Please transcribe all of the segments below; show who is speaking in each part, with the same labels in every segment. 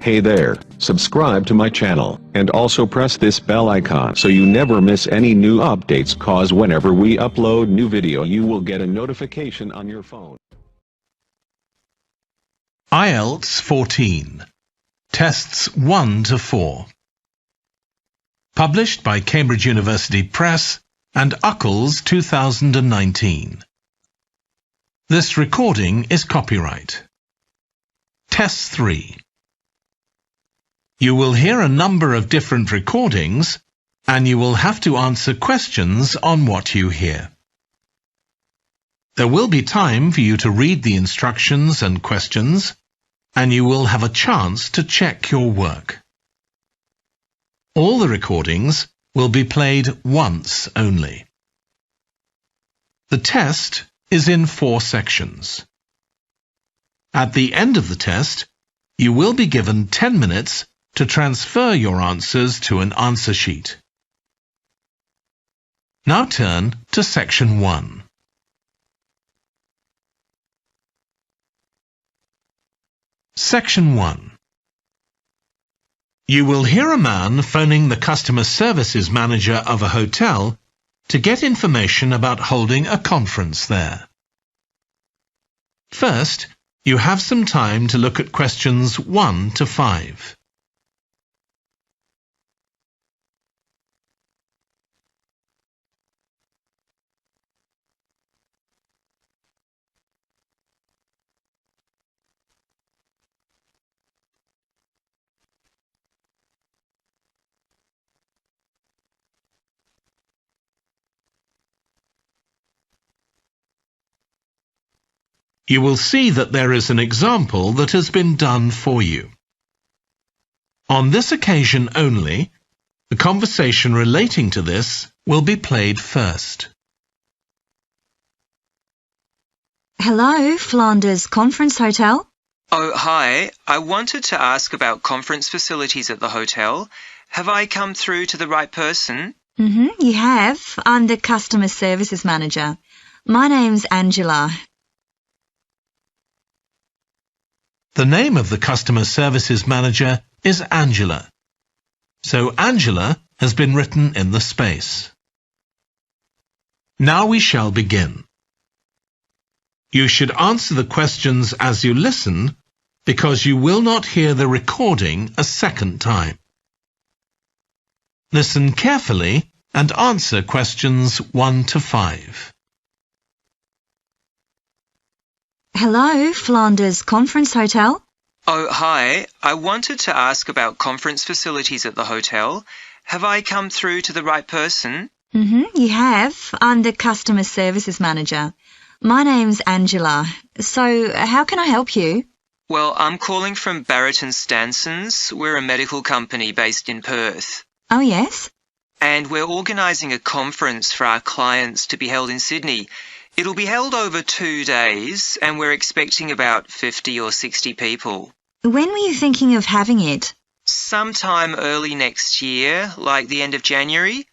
Speaker 1: Hey there, subscribe to my channel, and also press this bell icon so you never miss any new updates, cause whenever we upload new video you will get a notification on your phone.
Speaker 2: Ielts 14. Tests 1 to 4. Published by Cambridge University Press and Uckles 2019. This recording is copyright. Test 3. You will hear a number of different recordings, and you will have to answer questions on what you hear. There will be time for you to read the instructions and questions, and you will have a chance to check your work. All the recordings will be played once only. The test is in 4 sections. At the end of the test, you will be given 10 minutes to transfer your answers to an answer sheet. Now turn to Section 1. Section 1. You will hear a man phoning the customer services manager of a hotel to get information about holding a conference there. First, you have some time to look at questions 1 to 5. You will see that there is an example that has been done for you. On this occasion only, the conversation relating to this will be played first.
Speaker 3: Hello, Flanders Conference Hotel.
Speaker 4: Oh, hi. I wanted to ask about conference facilities at the hotel. Have I come through to the right person?
Speaker 3: You have. I'm the Customer Services Manager. My name's Angela.
Speaker 2: The name of the Customer Services Manager is Angela. So Angela has been written in the space. Now we shall begin. You should answer the questions as you listen, because you will not hear the recording a second time. Listen carefully and answer questions 1 to 5.
Speaker 3: Hello, Flanders Conference Hotel.
Speaker 4: Oh, hi. I wanted to ask about conference facilities at the hotel. Have I come through to the right person?
Speaker 3: You have. I'm the Customer Services Manager. My name's Angela. So, how can I help you?
Speaker 4: Well, I'm calling from Barrett and Stansons. We're a medical company based in Perth.
Speaker 3: Oh, yes?
Speaker 4: And we're organising a conference for our clients to be held in Sydney. It'll be held over 2 days, and we're expecting about 50 or 60 people.
Speaker 3: When were you thinking of having it?
Speaker 4: Sometime early next year, like the end of January.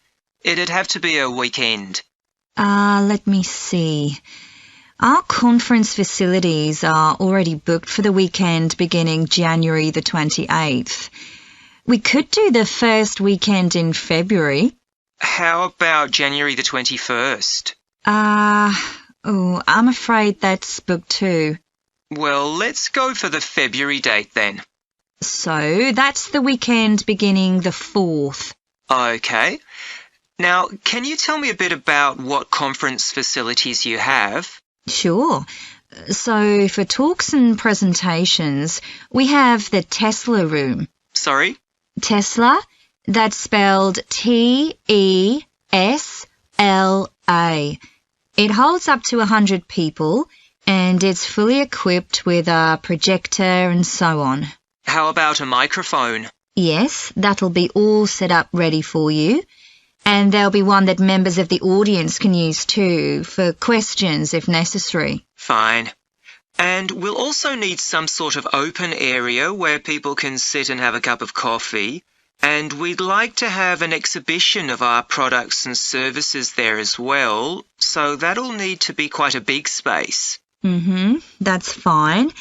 Speaker 4: It'd have to be a weekend.
Speaker 3: Let me see. Our conference facilities are already booked for the weekend beginning January the 28th. We could do the first weekend in February.
Speaker 4: How about January the 21st?
Speaker 3: I'm afraid that's booked too.
Speaker 4: Well, let's go for the February date then.
Speaker 3: So, that's the weekend beginning the 4th.
Speaker 4: Okay. Now, can you tell me a bit about what conference facilities you have?
Speaker 3: Sure. So, for talks and presentations, we have the Tesla room.
Speaker 4: Sorry?
Speaker 3: Tesla, that's spelled T-E-S-L-A. It holds up to 100 people, and it's fully equipped with a projector and so on.
Speaker 4: How about a microphone?
Speaker 3: Yes, that'll be all set up ready for you. And there'll be one that members of the audience can use too, for questions if necessary.
Speaker 4: Fine. And we'll also need some sort of open area where people can sit and have a cup of coffee. And we'd like to have an exhibition of our products and services there as well, so that'll need to be quite a big space.
Speaker 3: That's fine.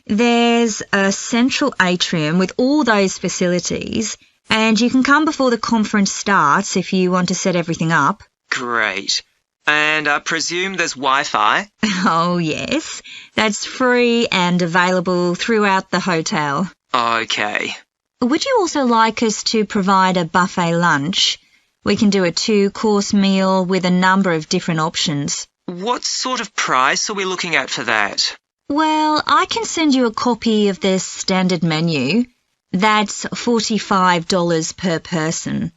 Speaker 3: There's a central atrium with all those facilities, and you can come before the conference starts if you want to set everything up.
Speaker 4: Great. And I presume there's Wi-Fi?
Speaker 3: Oh, yes. That's free and available throughout the hotel.
Speaker 4: Okay.
Speaker 3: Would you also like us to provide a buffet lunch? We can do a 2-course meal with a number of different options.
Speaker 4: What sort of price are we looking at for that?
Speaker 3: Well, I can send you a copy of the standard menu. That's $45 per person.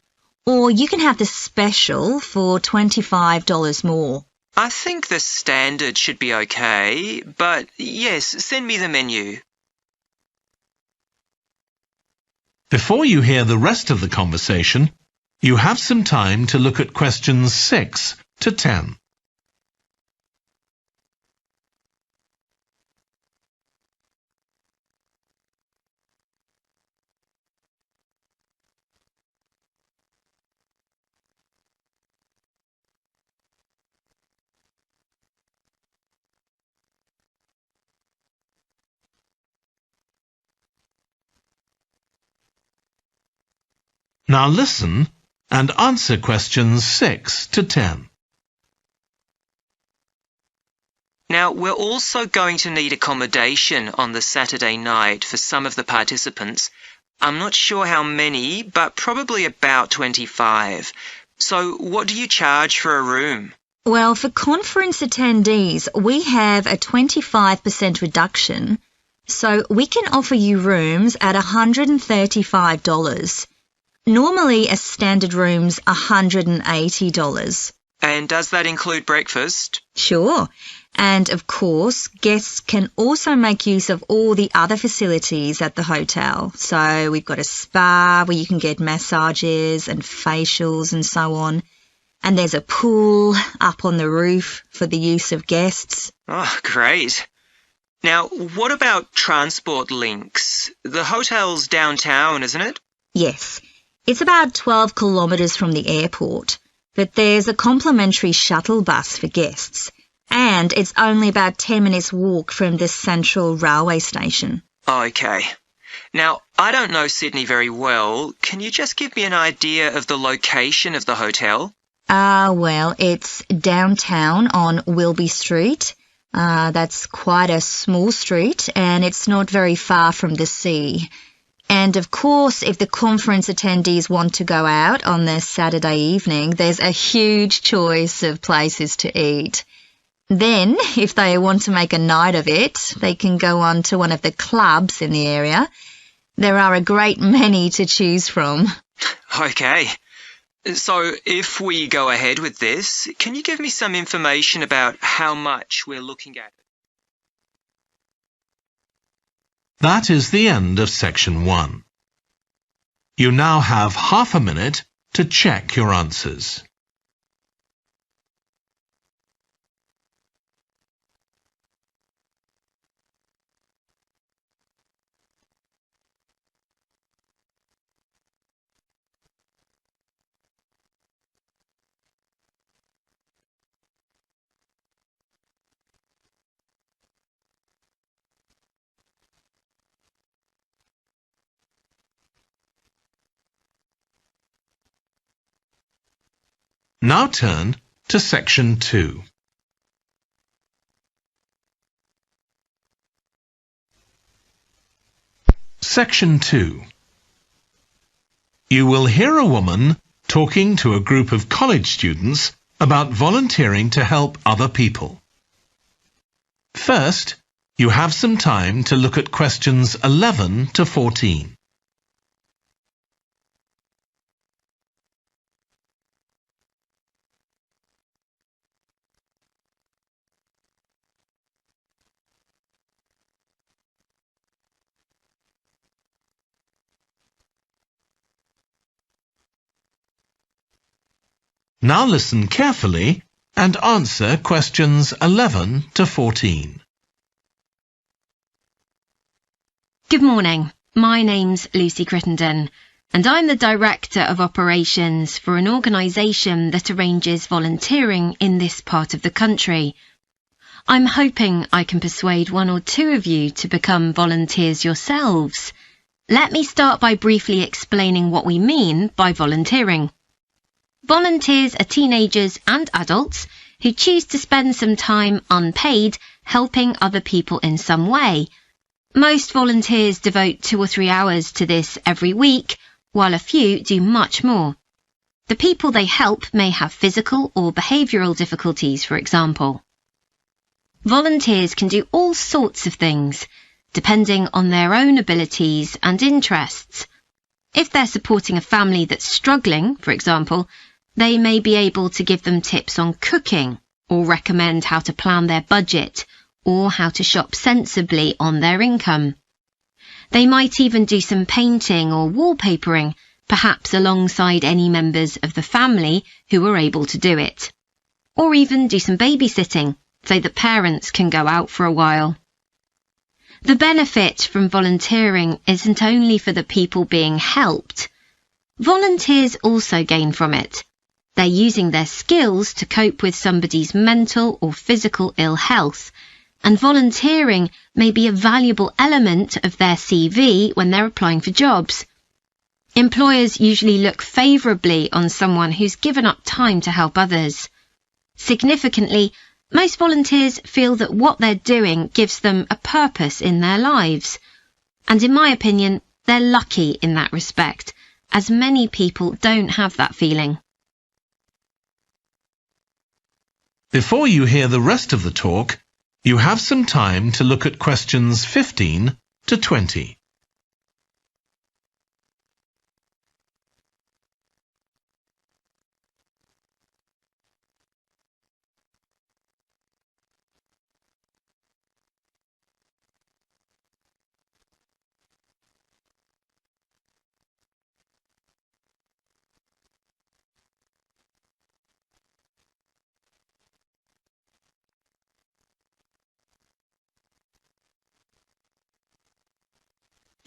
Speaker 3: Or you can have the special for $25 more.
Speaker 4: I think the standard should be okay, but yes, send me the menu.
Speaker 2: Before you hear the rest of the conversation, you have some time to look at questions 6 to 10. Now listen and answer questions 6 to 10.
Speaker 4: Now, we're also going to need accommodation on the Saturday night for some of the participants. I'm not sure how many, but probably about 25. So what do you charge for a room?
Speaker 3: Well, for conference attendees, we have a 25% reduction, so we can offer you rooms at $135. Normally, a standard room's $180.
Speaker 4: And does that include breakfast?
Speaker 3: Sure. And of course, guests can also make use of all the other facilities at the hotel. So we've got a spa where you can get massages and facials and so on. And there's a pool up on the roof for the use of guests.
Speaker 4: Oh, great. Now, what about transport links? The hotel's downtown, isn't it?
Speaker 3: Yes. It's about 12 kilometres from the airport, but there's a complimentary shuttle bus for guests, and it's only about 10 minutes walk from the central railway station.
Speaker 4: Okay. Now, I don't know Sydney very well. Can you just give me an idea of the location of the hotel?
Speaker 3: Well, it's downtown on Wilby Street. That's quite a small street, and it's not very far from the sea. And of course, if the conference attendees want to go out on their Saturday evening, there's a huge choice of places to eat. Then, if they want to make a night of it, they can go on to one of the clubs in the area. There are a great many to choose from.
Speaker 4: Okay. So, if we go ahead with this, can you give me some information about how much we're looking at?
Speaker 2: That is the end of section 1. You now have half a minute to check your answers. Now turn to section 2. Section 2. You will hear a woman talking to a group of college students about volunteering to help other people. First, you have some time to look at questions 11 to 14. Now listen carefully and answer questions 11 to 14.
Speaker 5: Good morning. My name's Lucy Crittenden, and I'm the Director of Operations for an organisation that arranges volunteering in this part of the country. I'm hoping I can persuade one or two of you to become volunteers yourselves. Let me start by briefly explaining what we mean by volunteering. Volunteers are teenagers and adults who choose to spend some time unpaid helping other people in some way. Most volunteers devote 2 or 3 hours to this every week, while a few do much more. The people they help may have physical or behavioural difficulties, for example. Volunteers can do all sorts of things, depending on their own abilities and interests. If they're supporting a family that's struggling, for example, they may be able to give them tips on cooking, or recommend how to plan their budget, or how to shop sensibly on their income. They might even do some painting or wallpapering, perhaps alongside any members of the family who are able to do it. Or even do some babysitting, so that parents can go out for a while. The benefit from volunteering isn't only for the people being helped. Volunteers also gain from it. They're using their skills to cope with somebody's mental or physical ill health, and volunteering may be a valuable element of their CV when they're applying for jobs. Employers usually look favourably on someone who's given up time to help others. Significantly, most volunteers feel that what they're doing gives them a purpose in their lives. And in my opinion, they're lucky in that respect, as many people don't have that feeling.
Speaker 2: Before you hear the rest of the talk, you have some time to look at questions 15 to 20.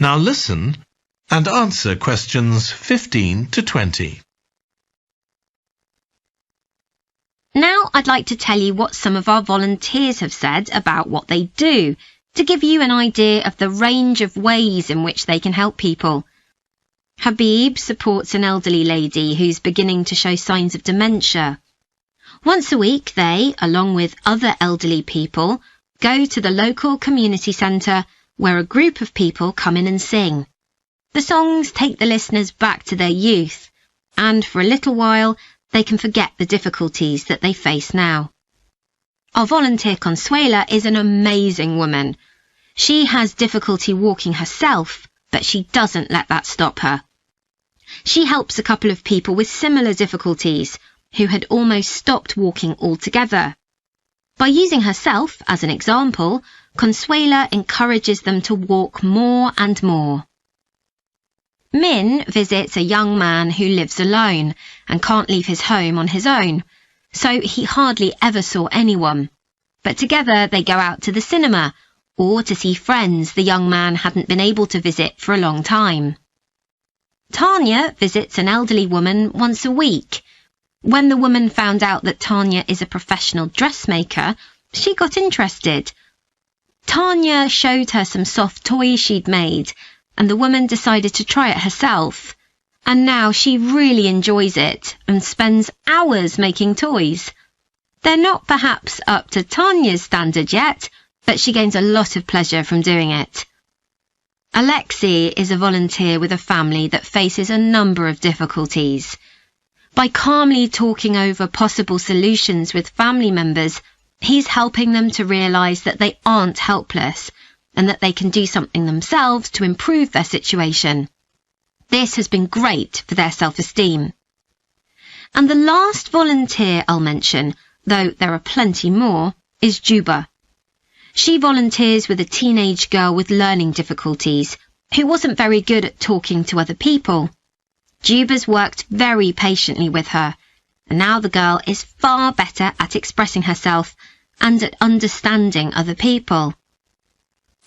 Speaker 2: Now listen and answer questions 15 to 20.
Speaker 5: Now I'd like to tell you what some of our volunteers have said about what they do, to give you an idea of the range of ways in which they can help people. Habib supports an elderly lady who's beginning to show signs of dementia. Once a week they, along with other elderly people, go to the local community centre where a group of people come in and sing. The songs take the listeners back to their youth, and for a little while they can forget the difficulties that they face now. Our volunteer Consuela is an amazing woman. She has difficulty walking herself, but she doesn't let that stop her. She helps a couple of people with similar difficulties who had almost stopped walking altogether. By using herself as an example, Consuela encourages them to walk more and more. Min visits a young man who lives alone and can't leave his home on his own, so he hardly ever saw anyone. But together they go out to the cinema or to see friends the young man hadn't been able to visit for a long time. Tanya visits an elderly woman once a week. When the woman found out that Tanya is a professional dressmaker, she got interested. Tanya showed her some soft toys she'd made, and the woman decided to try it herself. And now she really enjoys it and spends hours making toys. They're not perhaps up to Tanya's standard yet, but she gains a lot of pleasure from doing it. Alexi is a volunteer with a family that faces a number of difficulties. By calmly talking over possible solutions with family members, he's helping them to realise that they aren't helpless and that they can do something themselves to improve their situation. This has been great for their self-esteem. And the last volunteer I'll mention, though there are plenty more, is Juba. She volunteers with a teenage girl with learning difficulties who wasn't very good at talking to other people. Juba's worked very patiently with her, and now the girl is far better at expressing herself and at understanding other people.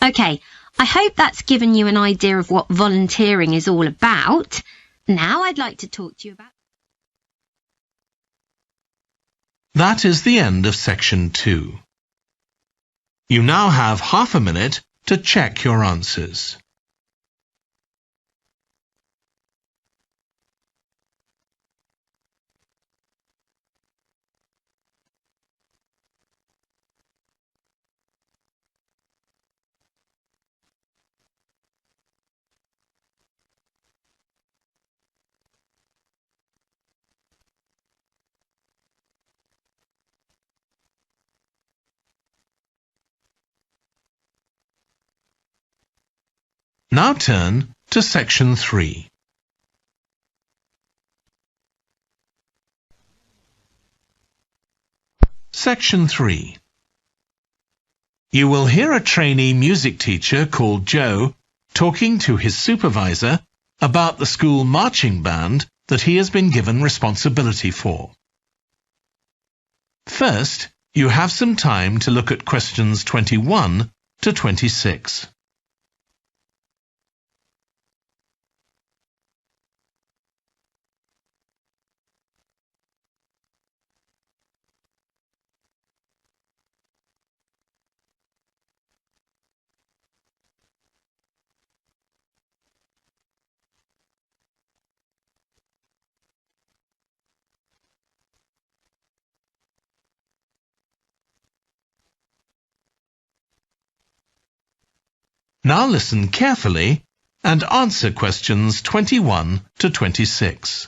Speaker 5: OK, I hope that's given you an idea of what volunteering is all about. Now I'd like to talk to you about...
Speaker 2: That is the end of section 2. You now have half a minute to check your answers. Now turn to Section 3. Section 3. You will hear a trainee music teacher called Joe talking to his supervisor about the school marching band that he has been given responsibility for. First, you have some time to look at questions 21 to 26. Now listen carefully and answer questions 21 to 26.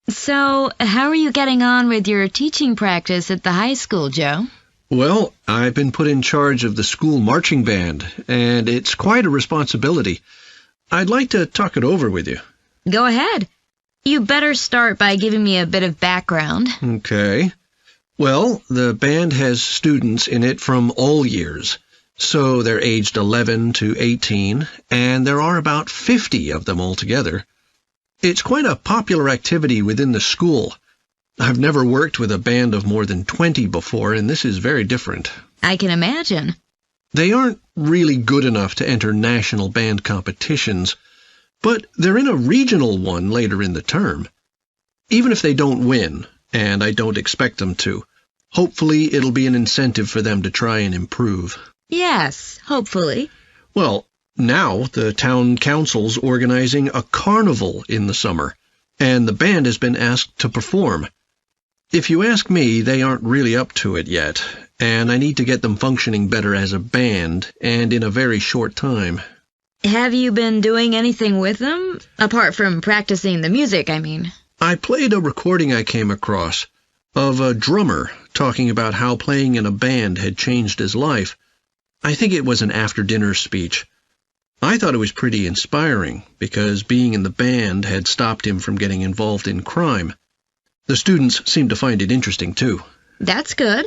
Speaker 3: So, how are you getting on with your teaching practice at the high school, Joe?
Speaker 6: Well, I've been put in charge of the school marching band, and it's quite a responsibility. I'd like to talk it over with you.
Speaker 3: Go ahead. You better start by giving me a bit of background.
Speaker 6: Okay. Well, the band has students in it from all years, so they're aged 11 to 18, and there are about 50 of them altogether. It's quite a popular activity within the school. I've never worked with a band of more than 20 before, and this is very different.
Speaker 3: I can imagine.
Speaker 6: They aren't really good enough to enter national band competitions, but they're in a regional one later in the term. Even if they don't win, and I don't expect them to, hopefully it'll be an incentive for them to try and improve.
Speaker 3: Yes, hopefully.
Speaker 6: Well, now the town council's organizing a carnival in the summer, and the band has been asked to perform. If you ask me, they aren't really up to it yet, and I need to get them functioning better as a band, and in a very short time.
Speaker 3: Have you been doing anything with them? Apart from practicing the music, I mean.
Speaker 6: I played a recording I came across of a drummer talking about how playing in a band had changed his life. I think it was an after-dinner speech. I thought it was pretty inspiring, because being in the band had stopped him from getting involved in crime. The students seemed to find it interesting, too.
Speaker 3: That's good.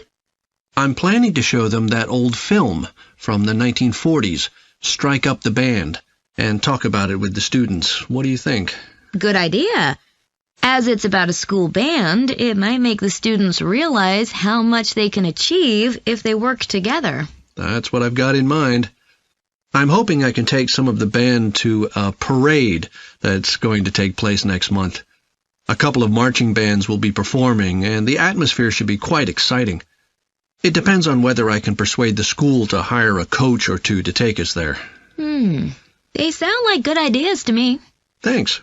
Speaker 6: I'm planning to show them that old film from the 1940s, Strike Up the Band, and talk about it with the students. What do you think?
Speaker 3: Good idea. As it's about a school band, it might make the students realize how much they can achieve if they work together.
Speaker 6: That's what I've got in mind. I'm hoping I can take some of the band to a parade that's going to take place next month. A couple of marching bands will be performing, and the atmosphere should be quite exciting. It depends on whether I can persuade the school to hire a coach or two to take us there.
Speaker 3: They sound like good ideas to me.
Speaker 6: Thanks.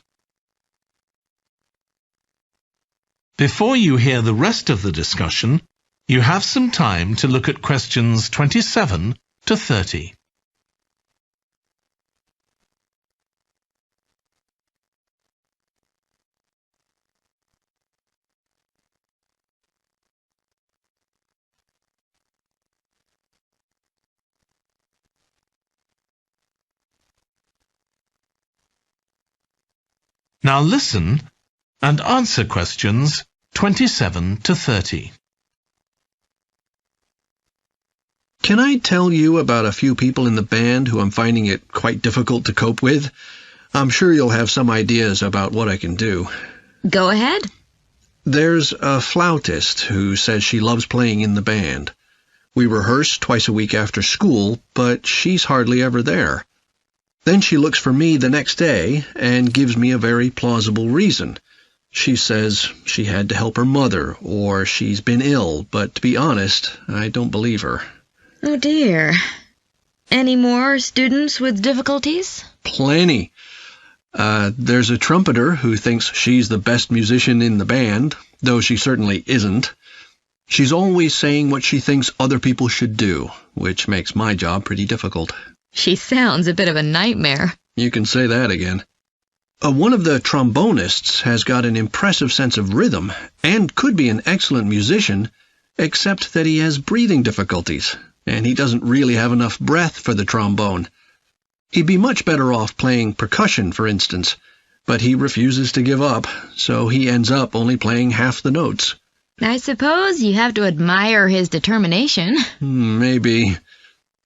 Speaker 2: Before you hear the rest of the discussion, you have some time to look at questions 27 to 30. Now listen and answer questions 27 to 30.
Speaker 6: Can I tell you about a few people in the band who I'm finding it quite difficult to cope with? I'm sure you'll have some ideas about what I can do.
Speaker 3: Go ahead.
Speaker 6: There's a flautist who says she loves playing in the band. We rehearse twice a week after school, but she's hardly ever there. Then she looks for me the next day and gives me a very plausible reason. She says she had to help her mother, or she's been ill, but to be honest, I don't believe her.
Speaker 7: Oh dear. Any more students with difficulties?
Speaker 6: Plenty. There's a trumpeter who thinks she's the best musician in the band, though she certainly isn't. She's always saying what she thinks other people should do, which makes my job pretty difficult.
Speaker 7: She sounds a bit of a nightmare.
Speaker 6: You can say that again. One of the trombonists has got an impressive sense of rhythm and could be an excellent musician, except that he has breathing difficulties, and he doesn't really have enough breath for the trombone. He'd be much better off playing percussion, for instance, but he refuses to give up, so he ends up only playing half the notes.
Speaker 7: I suppose you have to admire his determination.
Speaker 6: Maybe.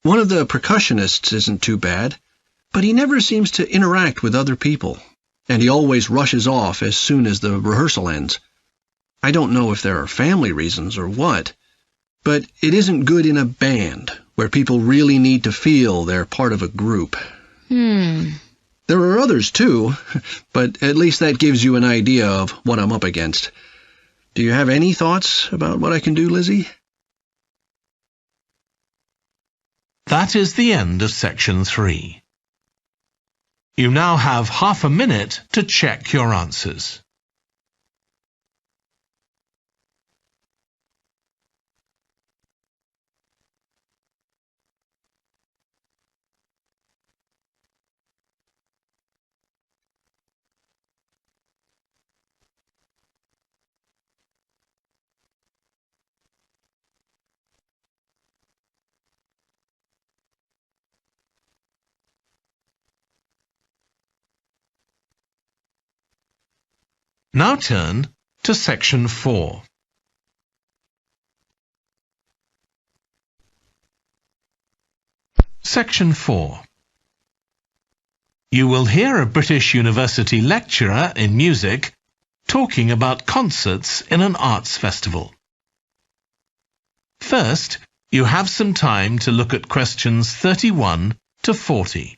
Speaker 6: One of the percussionists isn't too bad, but he never seems to interact with other people, and he always rushes off as soon as the rehearsal ends. I don't know if there are family reasons or what, but it isn't good in a band, where people really need to feel they're part of a group. There are others too, but at least that gives you an idea of what I'm up against. Do you have any thoughts about what I can do, Lizzie?
Speaker 2: That is the end of section 3. You now have half a minute to check your answers. Now turn to section 4. Section 4. You will hear a British University lecturer in music talking about concerts in an arts festival. First, you have some time to look at questions 31 to 40.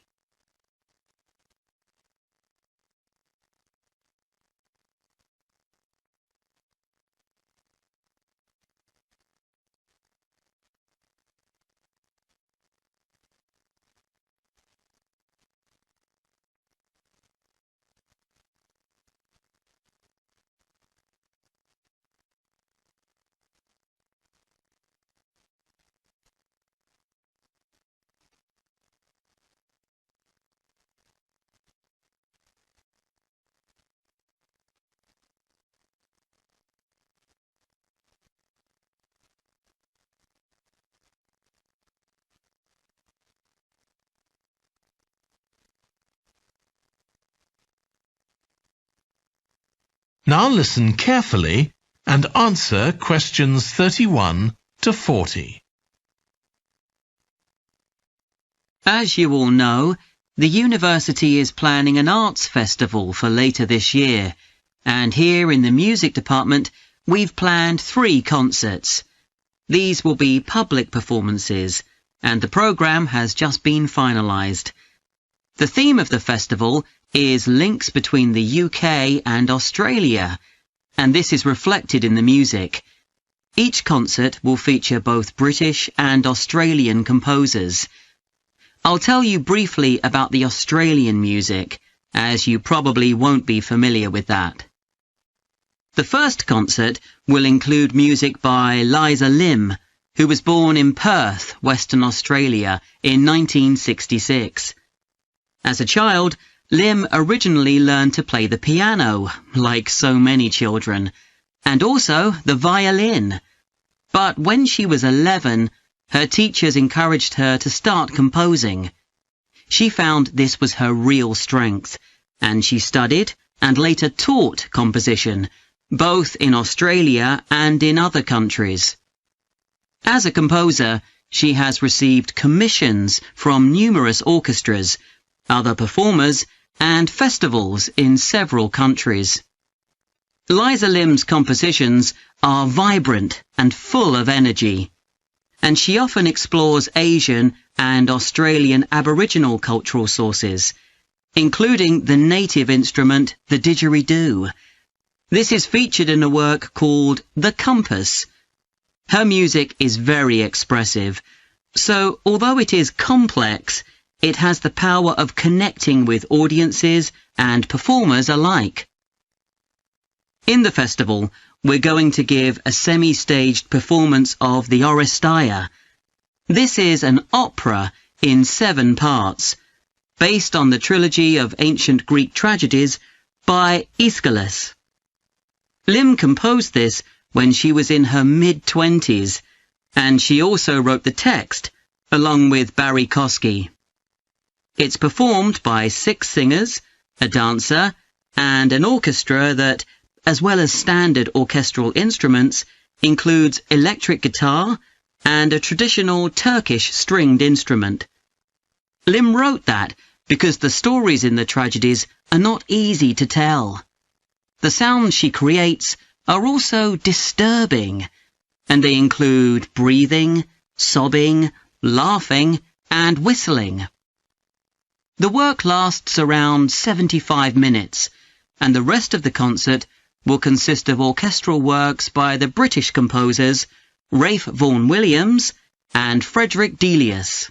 Speaker 2: Now listen carefully and answer questions 31 to 40.
Speaker 8: As you all know, the university is planning an arts festival for later this year, and here in the music department we've planned 3 concerts. These will be public performances, and the programme has just been finalised. The theme of the festival is links between the UK and Australia, and this is reflected in the music. Each concert will feature both British and Australian composers. I'll tell you briefly about the Australian music, as you probably won't be familiar with that. The first concert will include music by Liza Lim, who was born in Perth, Western Australia, in 1966. As a child, Lim originally learned to play the piano, like so many children, and also the violin. But when she was 11, her teachers encouraged her to start composing. She found this was her real strength, and she studied and later taught composition, both in Australia and in other countries. As a composer, she has received commissions from numerous orchestras, other performers, and festivals in several countries. Liza Lim's compositions are vibrant and full of energy, and she often explores Asian and Australian Aboriginal cultural sources, including the native instrument, the didgeridoo. This is featured in a work called The Compass. Her music is very expressive, so although it is complex, it has the power of connecting with audiences and performers alike. In the festival, we're going to give a semi-staged performance of the Oresteia. This is an opera in 7 parts, based on the trilogy of ancient Greek tragedies by Aeschylus. Lim composed this when she was in her mid-20s, and she also wrote the text, along with Barry Kosky. It's performed by 6 singers, a dancer, and an orchestra that, as well as standard orchestral instruments, includes electric guitar and a traditional Turkish stringed instrument. Lim wrote that because the stories in the tragedies are not easy to tell. The sounds she creates are also disturbing, and they include breathing, sobbing, laughing, and whistling. The work lasts around 75 minutes, and the rest of the concert will consist of orchestral works by the British composers Ralph Vaughan Williams and Frederick Delius.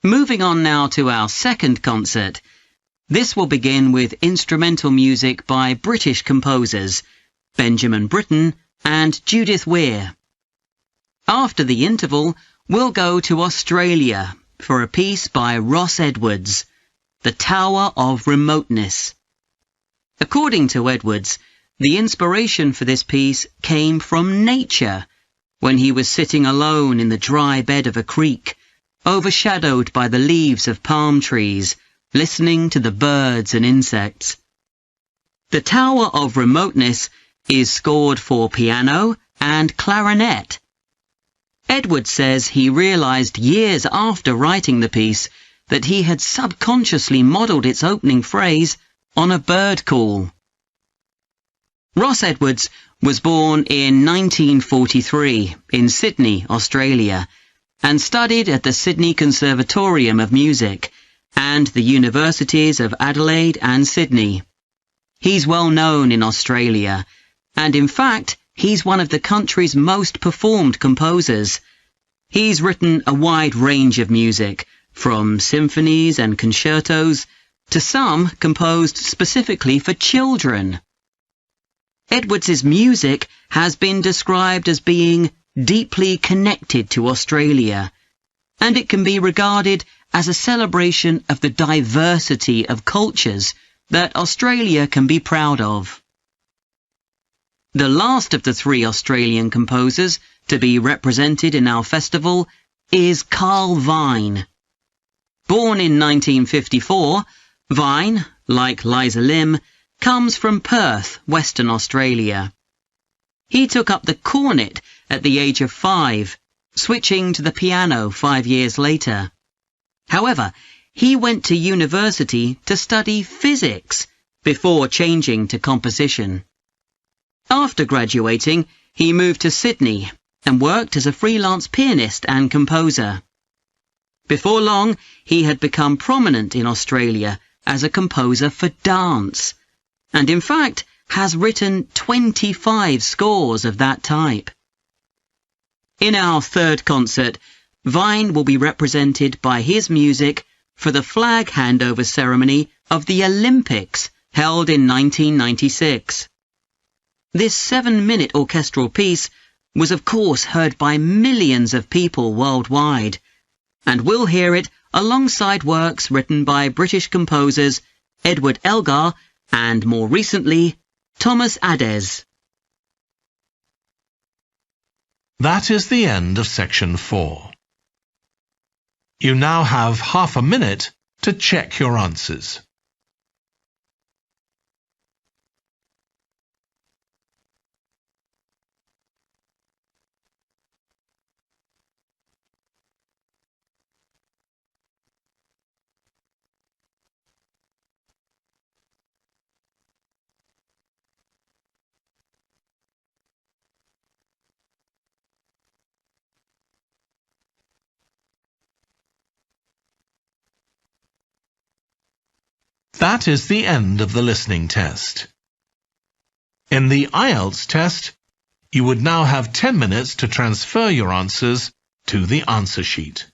Speaker 8: Moving on now to our second concert. This will begin with instrumental music by British composers Benjamin Britten and Judith Weir. After the interval, we'll go to Australia for a piece by Ross Edwards, The Tower of Remoteness. According to Edwards, the inspiration for this piece came from nature, when he was sitting alone in the dry bed of a creek, overshadowed by the leaves of palm trees, listening to the birds and insects. The Tower of Remoteness is scored for piano and clarinet. Edwards says he realized years after writing the piece that he had subconsciously modelled its opening phrase on a bird call. Ross Edwards was born in 1943 in Sydney, Australia, and studied at the Sydney Conservatorium of Music and the Universities of Adelaide and Sydney. He's well known in Australia, and in fact, he's one of the country's most performed composers. He's written a wide range of music, from symphonies and concertos to some composed specifically for children. Edwards's music has been described as being deeply connected to Australia, and it can be regarded as a celebration of the diversity of cultures that Australia can be proud of. The last of the 3 Australian composers to be represented in our festival is Carl Vine. Born in 1954, Vine, like Liza Lim, comes from Perth, Western Australia. He took up the cornet at the age of 5, switching to the piano 5 years later. However, he went to university to study physics before changing to composition. After graduating, he moved to Sydney and worked as a freelance pianist and composer. Before long, he had become prominent in Australia as a composer for dance, and in fact has written 25 scores of that type. In our third concert, Vine will be represented by his music for the flag handover ceremony of the Olympics held in 1996. This 7-minute orchestral piece was of course heard by millions of people worldwide, and we'll hear it alongside works written by British composers Edward Elgar and, more recently, Thomas Adès.
Speaker 2: That is the end of section 4. You now have half a minute to check your answers. That is the end of the listening test. In the Ielts test, you would now have 10 minutes to transfer your answers to the answer sheet.